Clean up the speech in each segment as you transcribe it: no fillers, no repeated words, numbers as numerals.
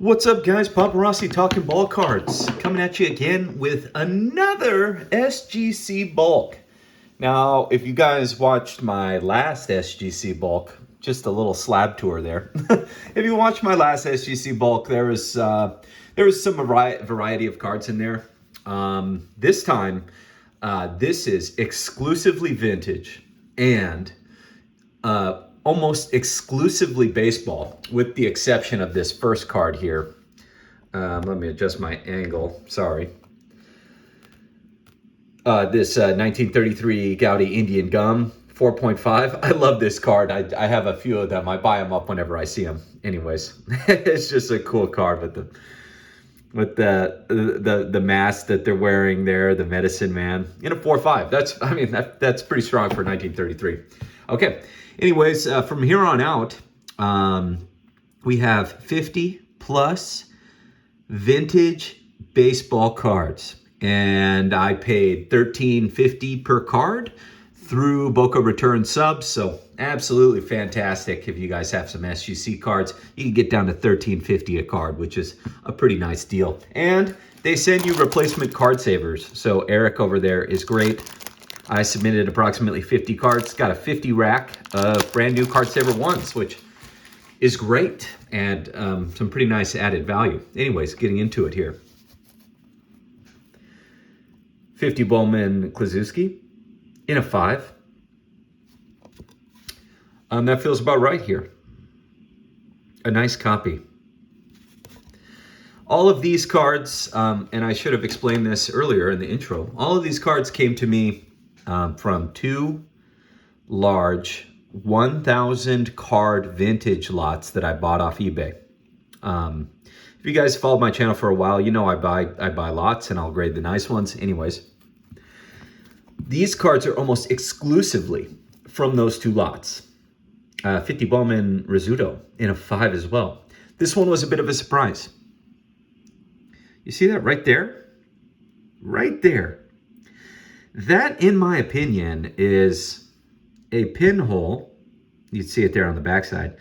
What's up, guys? Paparazzi talking ball cards, coming at you again with another SGC bulk. Now, if you guys watched my last SGC bulk, just a little slab tour there. If you watched my last SGC bulk, there was some variety of cards in there. This time, this is exclusively vintage and almost exclusively baseball, with the exception of this first card here. Let me adjust my angle, sorry. This 1933 Gaudy Indian Gum 4.5. I love this card. I have a few of them. I buy them up whenever I see them. Anyways, it's just a cool card with the mask that they're wearing there, the medicine man, in a 4.5. That's pretty strong for 1933. Okay. Anyways, from here on out, we have 50 plus vintage baseball cards, and I paid $13.50 per card through Boca Return subs. So absolutely fantastic. If you guys have some SGC cards, you can get down to $13.50 a card, which is a pretty nice deal. And they send you replacement card savers. So Eric over there is great. I submitted approximately 50 cards, got a 50 rack of brand new card saver ones, which is great, and some pretty nice added value. Anyways, getting into it here. 50 Bowman Klazuski in a 5. That feels about right here. A nice copy. All of these cards, and I should have explained this earlier in the intro, all of these cards came to me from two large 1,000 card vintage lots that I bought off eBay. If you guys followed my channel for a while, you know I buy lots and I'll grade the nice ones. Anyways, these cards are almost exclusively from those two lots. 50 Bowman Rizzuto in a 5 as well. This one was a bit of a surprise. You see that right there? Right there. That, in my opinion, is a pinhole. You'd see it there on the backside.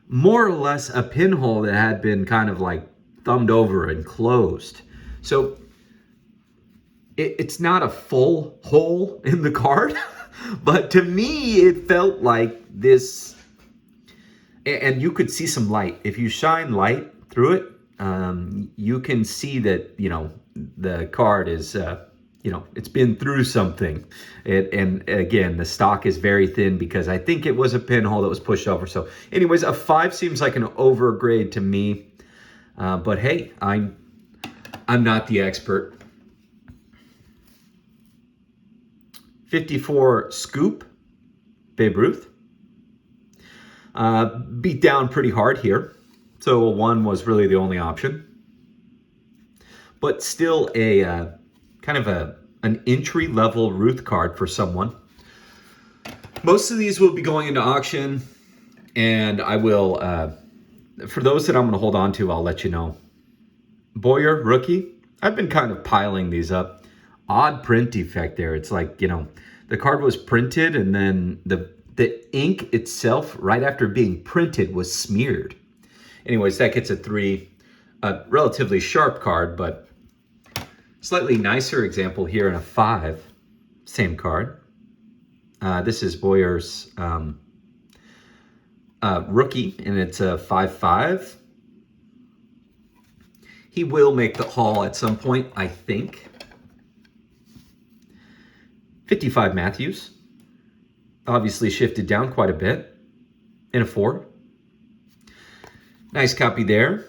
More or less a pinhole that had been kind of like thumbed over and closed. So it's not a full hole in the card, but to me it felt like this, and you could see some light. If you shine light through it, you can see that, the card is... it's been through something. And again, the stock is very thin because I think it was a pinhole that was pushed over. So anyways, a 5 seems like an overgrade to me. But hey, I'm not the expert. 54 Scoop, Babe Ruth. Beat down pretty hard here. So a 1 was really the only option. But still a... kind of an entry-level Ruth card for someone. Most of these will be going into auction, and I will, for those that I'm going to hold on to, I'll let you know. Boyer, rookie. I've been kind of piling these up. Odd print defect there. It's like, the card was printed, and then the ink itself, right after being printed, was smeared. Anyways, that gets a 3. A relatively sharp card, but... slightly nicer example here in a 5, same card. This is Boyer's rookie, and it's a 5.5. He will make the haul at some point, I think. 55 Matthews. Obviously shifted down quite a bit in a 4. Nice copy there.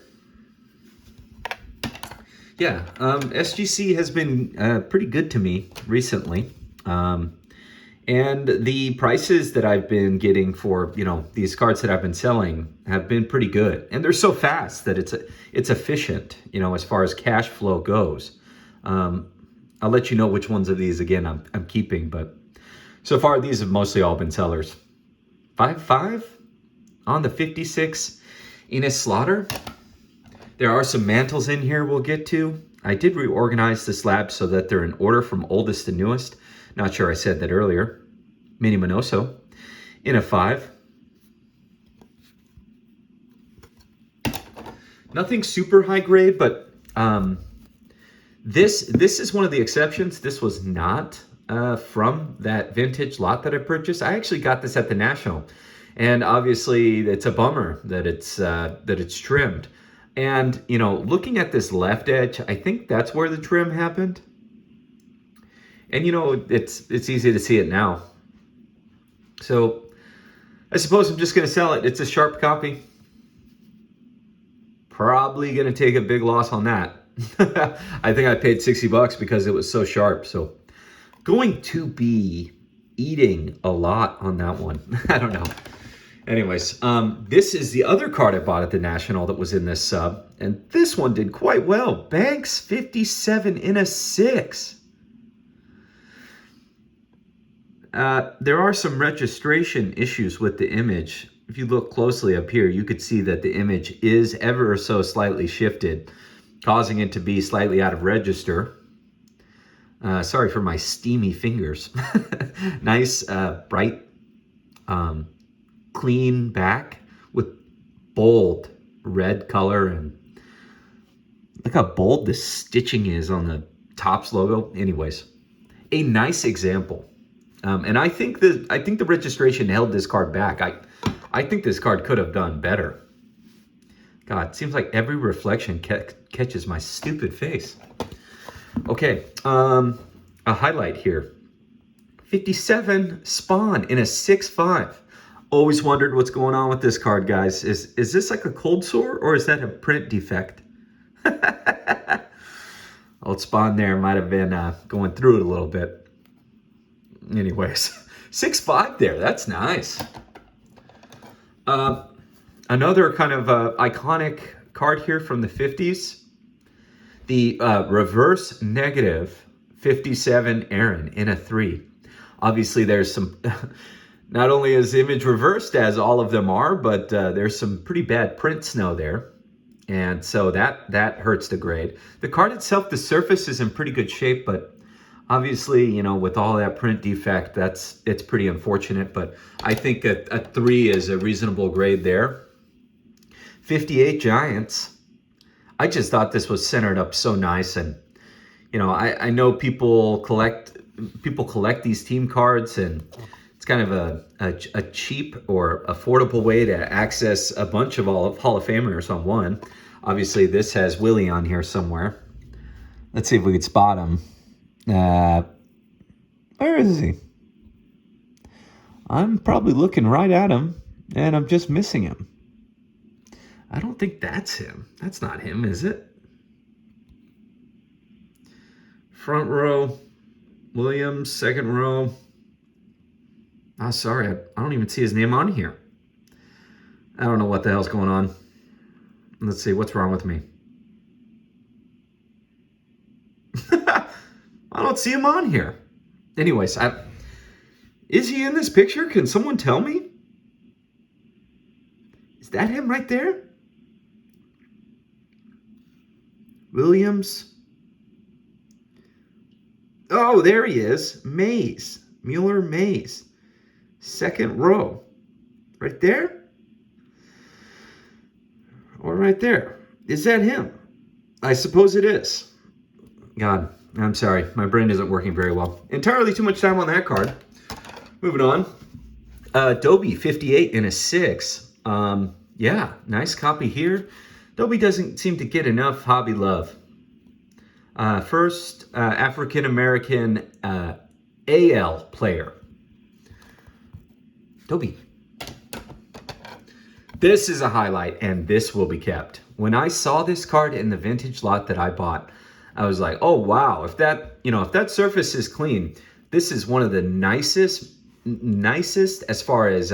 Yeah, SGC has been pretty good to me recently. And the prices that I've been getting for, these cards that I've been selling have been pretty good. And they're so fast that it's efficient, as far as cash flow goes. I'll let you know which ones of these, again, I'm keeping. But so far, these have mostly all been sellers. 5.5 on the 56 Enos Slaughter. There are some mantles in here we'll get to. I did reorganize the slabs so that they're in order from oldest to newest. Not sure I said that earlier. Mini Minoso in a 5. Nothing super high grade, but this is one of the exceptions. This was not from that vintage lot that I purchased. I actually got this at the National, and obviously it's a bummer that it's trimmed. And you know, looking at this left edge, I think that's where the trim happened. And you know, it's easy to see it now. So I suppose I'm just going to sell it. It's a sharp copy. Probably going to take a big loss on that. I think I paid $60 because it was so sharp. So going to be eating a lot on that one. I don't know. Anyways, this is the other card I bought at the National that was in this sub. And this one did quite well. Banks 57 in a 6. There are some registration issues with the image. If you look closely up here, you could see that the image is ever so slightly shifted, causing it to be slightly out of register. Sorry for my steamy fingers. Nice, bright, clean back with bold red color, and look how bold the stitching is on the Topps logo. Anyways, a nice example. And I think the registration held this card back. I think this card could have done better. God, it seems like every reflection catches my stupid face. Okay, a highlight here. 57 Spawn in a 6.5. Always wondered what's going on with this card, guys. Is this like a cold sore, or is that a print defect? Old Spawn there might have been going through it a little bit. Anyways, 6.5 there. That's nice. Another kind of iconic card here from the 50s. The reverse negative 57 Aaron in a 3. Obviously, there's some... Not only is the image reversed, as all of them are, but there's some pretty bad print snow there. And so that hurts the grade. The card itself, the surface is in pretty good shape, but obviously, you know, with all that print defect, it's pretty unfortunate. But I think a 3 is a reasonable grade there. 58 Giants. I just thought this was centered up so nice. And, you know, I know people collect these team cards, and it's kind of a cheap or affordable way to access a bunch of Hall of Famers on one. Obviously, this has Willie on here somewhere. Let's see if we could spot him. Where is he? I'm probably looking right at him, and I'm just missing him. I don't think that's him. That's not him, is it? Front row, Williams, second row. Oh, sorry, I don't even see his name on here. I don't know what the hell's going on. Let's see, what's wrong with me? I don't see him on here. Anyways, is he in this picture? Can someone tell me? Is that him right there? Williams. Oh, there he is. Mays. Mueller Mays. Second row. Right there? Or right there. Is that him? I suppose it is. God, I'm sorry. My brain isn't working very well. Entirely too much time on that card. Moving on. Dobie, 58 in a 6. Yeah, nice copy here. Dobie doesn't seem to get enough hobby love. First African-American AL player. Dobie. This is a highlight, and this will be kept. When I saw this card in the vintage lot that I bought, I was like, oh wow, if that surface is clean, this is one of the nicest as far as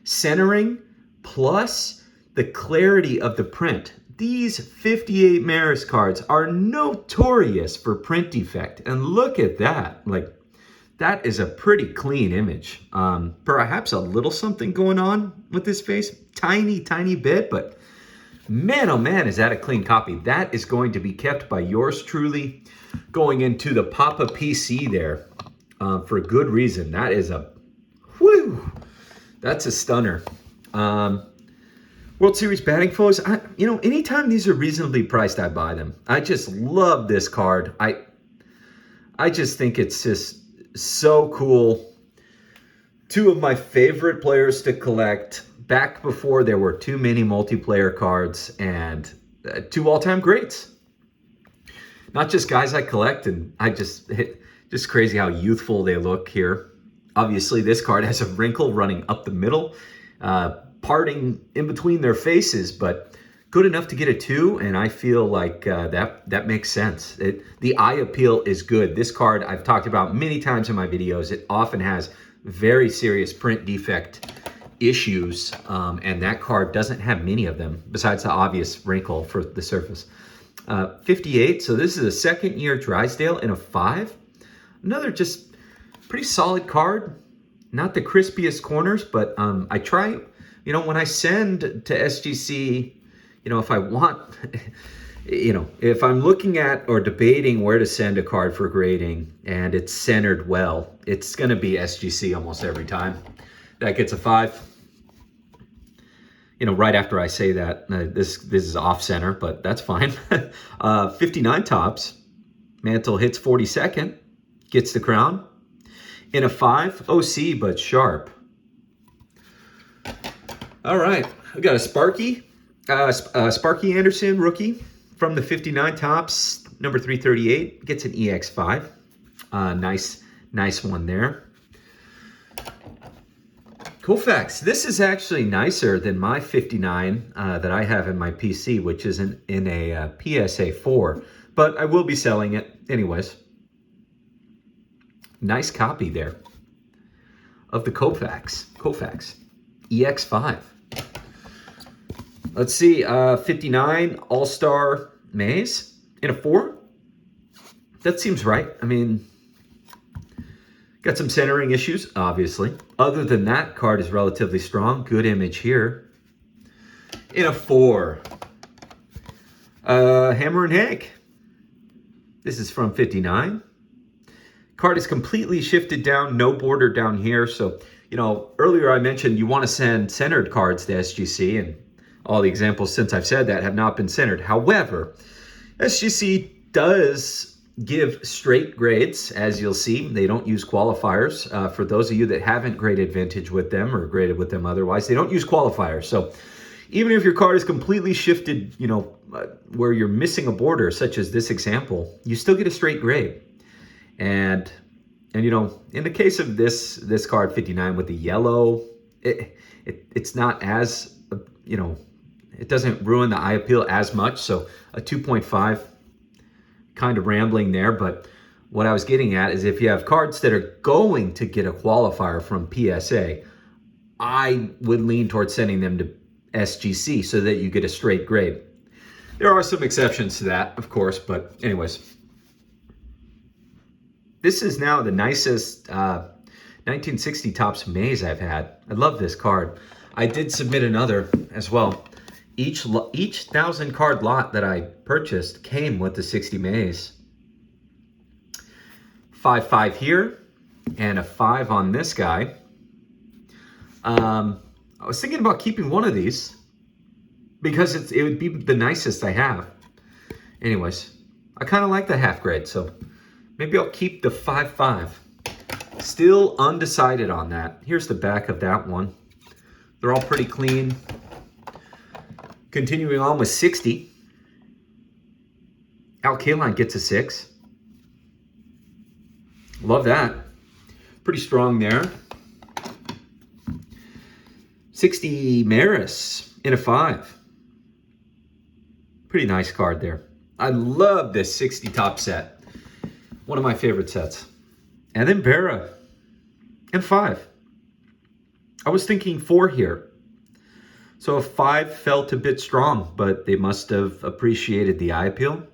centering, plus the clarity of the print. These 58 Maris cards are notorious for print defect, and look at that. Like, that is a pretty clean image. Perhaps a little something going on with this face, tiny bit, but man, oh man, is that a clean copy. That is going to be kept by yours truly, going into the Papa PC there for good reason. That is that's a stunner. World Series batting foes. Anytime these are reasonably priced, I buy them. I just love this card. I just think it's just so cool. Two of my favorite players to collect back before there were too many multiplayer cards, and two all-time greats. Not just guys I collect, and just crazy how youthful they look here. Obviously, this card has a wrinkle running up the middle, parting in between their faces, but good enough to get a 2, and I feel like that makes sense. The eye appeal is good. This card I've talked about many times in my videos. It often has very serious print defect issues, and that card doesn't have many of them, besides the obvious wrinkle for the surface. 58, so this is a second-year Drysdale in a 5. Another just pretty solid card. Not the crispiest corners, but I try, when I send to SGC, if I want, if I'm looking at or debating where to send a card for grading and it's centered well, it's going to be SGC almost every time. That gets a 5. Right after I say that, this is off center, but that's fine. 59 tops. Mantle hits 42nd, gets the crown. In a 5, OC, but sharp. All right, we got a Sparky Anderson rookie from the 59 tops, number 338, gets an EX5. Nice one there. Koufax, this is actually nicer than my 59 that I have in my PC, which is in a PSA 4, but I will be selling it anyways. Nice copy there of the Koufax EX5. Let's see, 59 All-Star Maze in a 4. That seems right. I mean, got some centering issues, obviously. Other than that, card is relatively strong. Good image here. In a 4. Hammer and Hank. This is from 59. Card is completely shifted down, no border down here. So, earlier I mentioned you want to send centered cards to SGC, and all the examples since I've said that have not been centered. However, SGC does give straight grades, as you'll see. They don't use qualifiers. For those of you that haven't graded vintage with them or graded with them otherwise, they don't use qualifiers. So even if your card is completely shifted, where you're missing a border, such as this example, you still get a straight grade. And in the case of this card 59 with the yellow, it's not as, it doesn't ruin the eye appeal as much. So a 2.5, kind of rambling there, but what I was getting at is if you have cards that are going to get a qualifier from PSA, I would lean towards sending them to SGC so that you get a straight grade. There are some exceptions to that, of course, but anyways. This is now the nicest 1960 Topps Maze I've had. I love this card. I did submit another as well. Each 1,000 card lot that I purchased came with the 60 Maze. 5.5 here and a 5 on this guy. I was thinking about keeping one of these because it would be the nicest I have. Anyways, I kind of like the half grade, so maybe I'll keep the 5.5. Still undecided on that. Here's the back of that one. They're all pretty clean. Continuing on with 60. Al Kaline gets a 6. Love that. Pretty strong there. 60 Maris in a 5. Pretty nice card there. I love this 60 top set. One of my favorite sets. And then Berra and 5. I was thinking 4 here. So a 5 felt a bit strong, but they must have appreciated the eye appeal.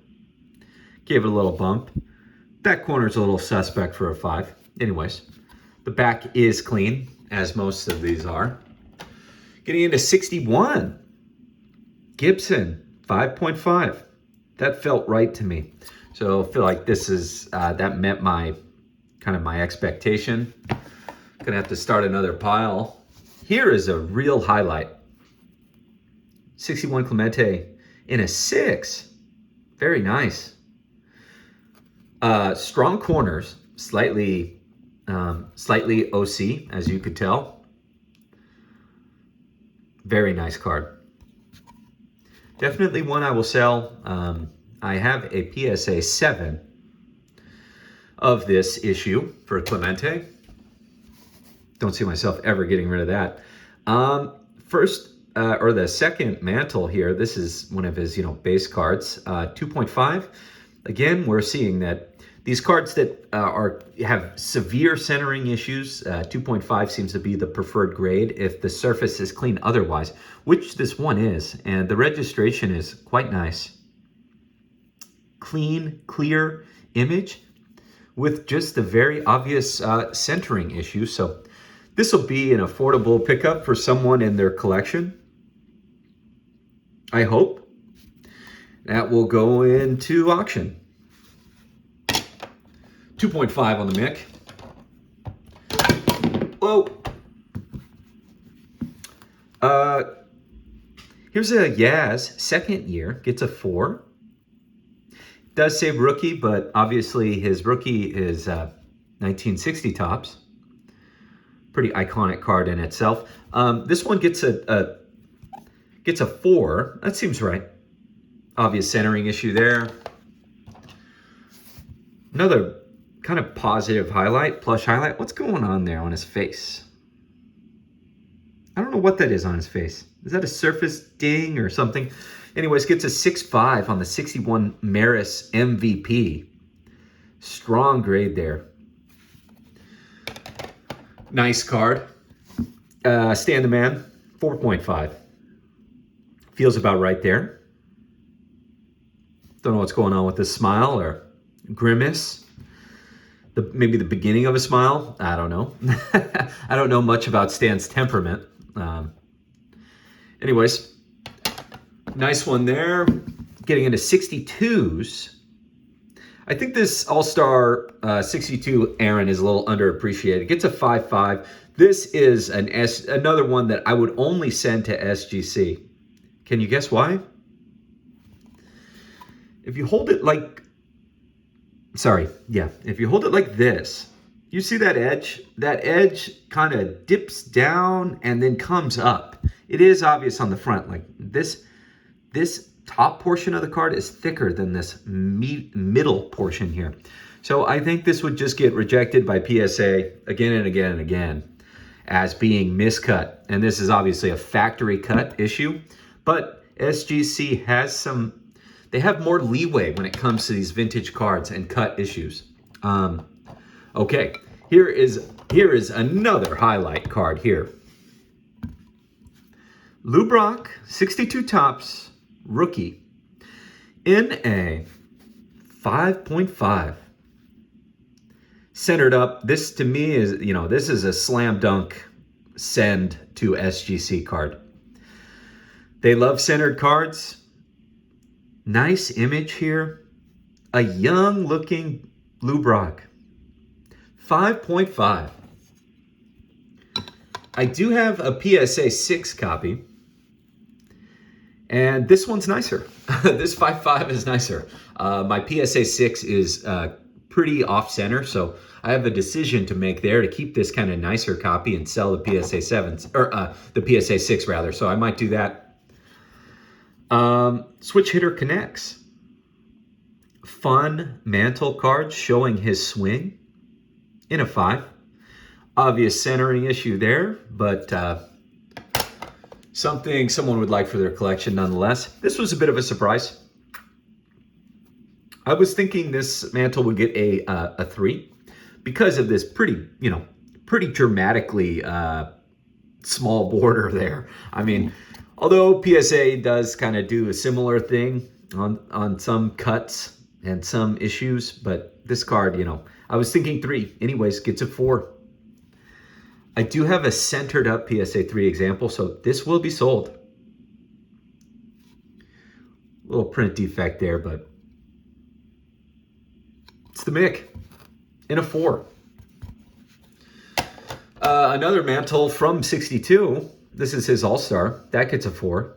Gave it a little bump. That corner's a little suspect for a 5. Anyways, the back is clean, as most of these are. Getting into 61. Gibson, 5.5. That felt right to me. So I feel like this is, that met my expectation. Gonna have to start another pile. Here is a real highlight. 61 Clemente in a 6. Very nice. Strong corners, slightly OC, as you could tell. Very nice card. Definitely one I will sell. I have a PSA 7 of this issue for Clemente. Don't see myself ever getting rid of that. The second Mantle here, this is one of his, base cards, 2.5. Again, we're seeing that these cards that have severe centering issues, 2.5 seems to be the preferred grade if the surface is clean otherwise, which this one is, and the registration is quite nice. Clean, clear image with just a very obvious centering issue. So this will be an affordable pickup for someone in their collection. I hope that will go into auction. 2.5 on the Mick. Whoa. Here's a Yaz, second year, gets a 4. Does say rookie, but obviously his rookie is 1960 tops. Pretty iconic card in itself. This one gets a 4. That seems right. Obvious centering issue there. Another kind of positive highlight, plush highlight. What's going on there on his face? I don't know what that is on his face. Is that a surface ding or something? Anyways, gets a 6.5 on the 61 Maris MVP. Strong grade there. Nice card. Stand the Man, 4.5. Feels about right there. Don't know what's going on with this smile or grimace. Maybe the beginning of a smile. I don't know. I don't know much about Stan's temperament. Anyways, nice one there. Getting into 62s. I think this All-Star 62 Aaron is a little underappreciated. Gets a 5.5. This is another one that I would only send to SGC. Can you guess why? If you hold it like... if you hold it like this, you see that edge? That edge kind of dips down and then comes up. It is obvious on the front. Like this top portion of the card is thicker than this middle portion here. So I think this would just get rejected by PSA again and again and again as being miscut. And this is obviously a factory cut issue, but SGC has they have more leeway when it comes to these vintage cards and cut issues. Okay, here is another highlight card here. Lou Brock, 62 tops, rookie, in a 5.5. Centered up. This to me is, this is a slam dunk send to SGC card. They love centered cards. Nice image here. A young looking Lou Brock. 5.5. I do have a PSA 6 copy. And this one's nicer. This 5.5 is nicer. My PSA 6 is pretty off-center, so I have a decision to make there to keep this kind of nicer copy and sell the PSA 7s, or the PSA 6 rather. So I might do that. Switch Hitter Connects. Fun Mantle card showing his swing in a 5. Obvious centering issue there, but something someone would like for their collection nonetheless. This was a bit of a surprise. I was thinking this Mantle would get a 3 because of this pretty dramatically small border there. I mean, although PSA does kind of do a similar thing on some cuts and some issues, but this card, I was thinking 3. Anyways, gets a 4. I do have a centered up PSA 3 example, so this will be sold. Little print defect there, but it's the Mick in a 4. Another Mantle from 62. This is his All-Star. That gets a 4.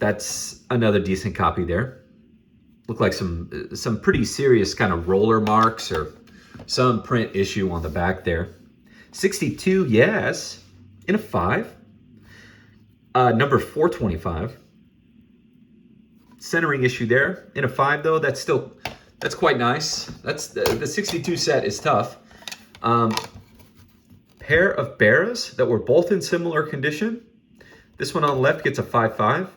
That's another decent copy there. Look like some pretty serious kind of roller marks or some print issue on the back there. 62, yes, in a 5. Number 425. Centering issue there in a 5 though. That's quite nice. That's the 62 set is tough. Pair of Barras that were both in similar condition. This one on the left gets a 5.5.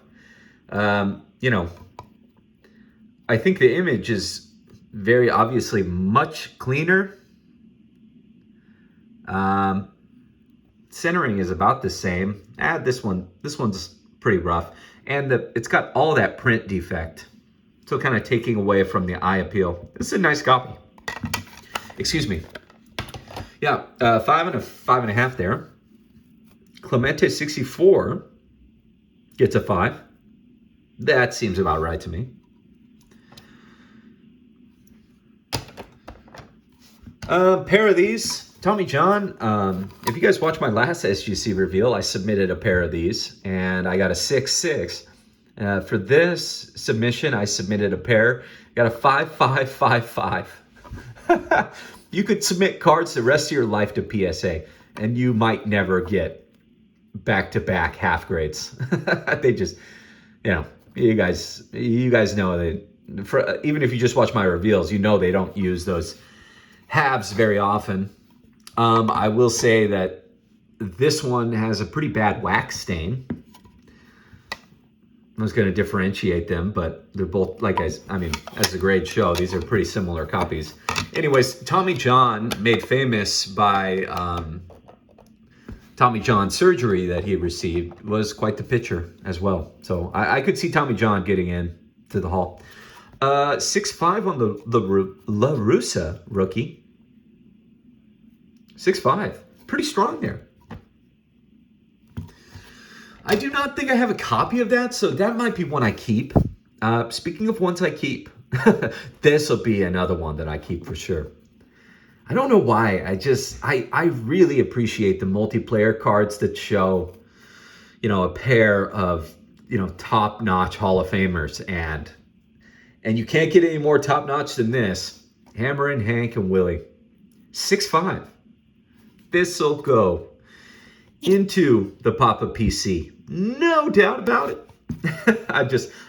You know, I think the image is very obviously much cleaner. Centering is about the same. This one's pretty rough. And it's got all that print defect. So kind of taking away from the eye appeal. This is a nice copy. Excuse me. Yeah, 5 and a 5.5 there. Clemente 64 gets a 5. That seems about right to me. Pair of these, Tommy John. If you guys watched my last SGC reveal, I submitted a pair of these, and I got a 6.6. For this submission, I submitted a pair. Got a 5.555. You could submit cards the rest of your life to PSA, and you might never get back-to-back half grades. They just, you know, you guys know that. Even if you just watch my reveals, you know they don't use those halves very often. I will say that this one has a pretty bad wax stain. I was going to differentiate them, but they're both, as the grades show, these are pretty similar copies. Anyways, Tommy John, made famous by Tommy John surgery that he received, was quite the pitcher as well. So I could see Tommy John getting in to the Hall. 6.5 on the La Russa rookie. 6.5. Pretty strong there. I do not think I have a copy of that, so that might be one I keep. Speaking of ones I keep, this will be another one that I keep for sure. I don't know why. I really appreciate the multiplayer cards that show, you know, a pair of, you know, top-notch Hall of Famers, and you can't get any more top-notch than this. Hammerin', Hank, and Willie. 6.5. This'll go into the Papa PC. No doubt about it.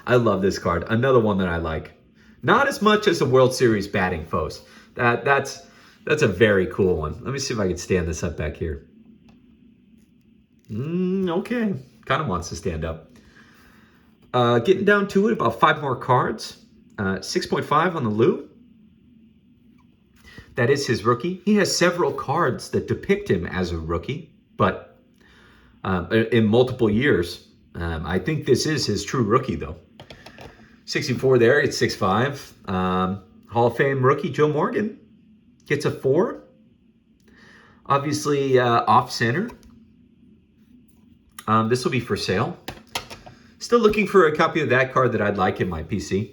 I love this card. Another one that I like. Not as much as the World Series batting foes. That's a very cool one. Let me see if I can stand this up back here. Okay. Kind of wants to stand up. Getting down to it, about 5 more cards. 6.5 on the Lou. That is his rookie. He has several cards that depict him as a rookie, but in multiple years. I think this is his true rookie, though. 64 there, it's 6.5. Hall of Fame rookie Joe Morgan gets a 4. Obviously, off-center. This will be for sale. Still looking for a copy of that card that I'd like in my PC.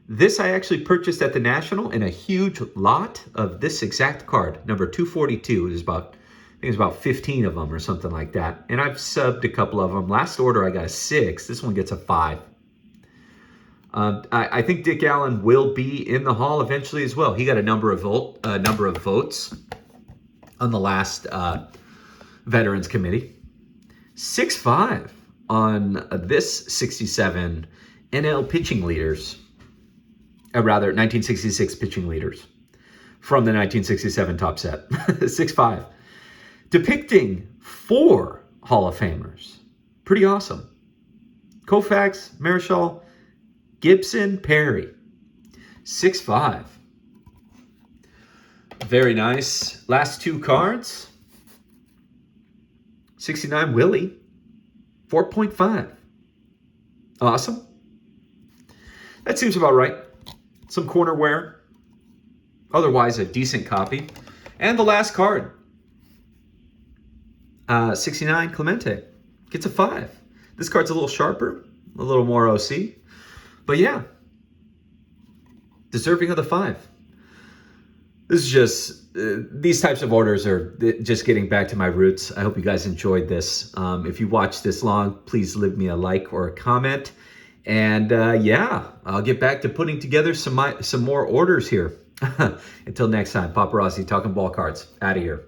This I actually purchased at the National in a huge lot of this exact card, number 242. There's about, I think it's about 15 of them or something like that. And I've subbed a couple of them. Last order I got a 6. This one gets a 5. I think Dick Allen will be in the Hall eventually as well. He got a number of votes on the last Veterans Committee. 6.5 on this 67 NL pitching leaders. Rather, 1966 pitching leaders from the 1967 top set. 6.5. Depicting 4 Hall of Famers. Pretty awesome. Koufax, Marichal, Gibson, Perry. 6.5. Very nice. Last 2 cards. 69 Willie. 4.5. Awesome. That seems about right. Some corner wear. Otherwise, a decent copy. And the last card. 69 Clemente. Gets a 5. This card's a little sharper. A little more OC. But yeah. Deserving of the 5. This is just, these types of orders are just getting back to my roots. I hope you guys enjoyed this. If you watched this long, please leave me a like or a comment. And yeah, I'll get back to putting together some more orders here. Until next time, Paparazzi Talking Ball Cards, out of here.